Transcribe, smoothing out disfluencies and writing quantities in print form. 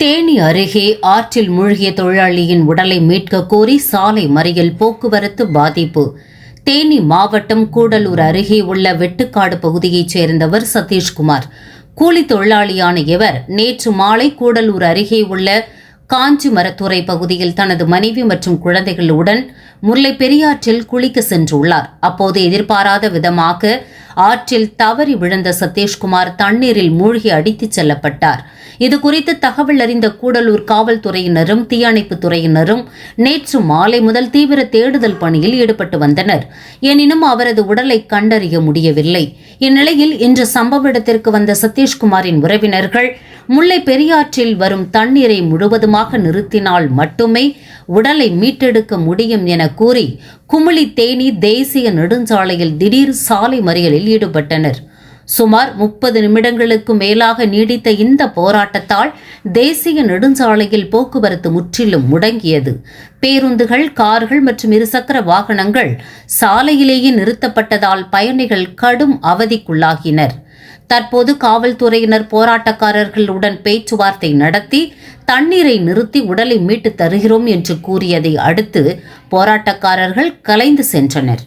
தேனி அருகே ஆற்றில் மூழ்கிய தொழிலாளியின் உடலை மீட்க கோரி சாலை மறியல் போக்குவரத்து பாதிப்பு. தேனி மாவட்டம் கூடலூர் அருகே உள்ள வெட்டுக்காடு பகுதியைச் சேர்ந்தவர் சதீஷ்குமார். கூலி தொழிலாளியான இவர் நேற்று மாலை கூடலூர் அருகே உள்ள காஞ்சிமரத்துறை பகுதியில் தனது மனைவி மற்றும் குழந்தைகளுடன் முல்லை பெரியாற்றில் குளிக்க சென்றுள்ளார். அப்போது எதிர்பாராத விதமாக ஆற்றில் தவறி விழுந்த சதீஷ்குமார் தண்ணீரில் மூழ்கி அடித்துச் செல்லப்பட்டார். இதுகுறித்து தகவல் அறிந்த கூடலூர் காவல்துறையினரும் தீயணைப்பு துறையினரும் நேற்று மாலை முதல் தீவிர தேடுதல் பணியில் ஈடுபட்டு வந்தனர். எனினும் அவரது உடலை கண்டறிய முடியவில்லை. இந்நிலையில் இன்று சம்பவ இடத்திற்கு வந்த சதீஷ்குமாரின் உறவினர்கள் முல்லை பெரியாற்றில் வரும் தண்ணீரை முழுவதுமாக நிறுத்தினால் மட்டுமே உடலை மீட்டெடுக்க முடியும் என கூறி குமுளி தேனி தேசிய நெடுஞ்சாலையில் திடீர் சாலை மறியலில் ஈடுபட்டனர். சுமார் 30 நிமிடங்களுக்கு மேலாக நீடித்த இந்த போராட்டத்தால் தேசிய நெடுஞ்சாலையில் போக்குவரத்து முற்றிலும் முடங்கியது. பேருந்துகள், கார்கள் மற்றும் இருசக்கர வாகனங்கள் சாலையிலேயே நிறுத்தப்பட்டதால் பயணிகள் கடும் அவதிக்குள்ளாகினர். தற்போது காவல்துறையினர் போராட்டக்காரர்களுடன் பேச்சுவார்த்தை நடத்தி தண்ணீரை நிறுத்தி உடலை மீட்டு தருகிறோம் என்று கூறியதை அடுத்து போராட்டக்காரர்கள் கலைந்து சென்றனர்.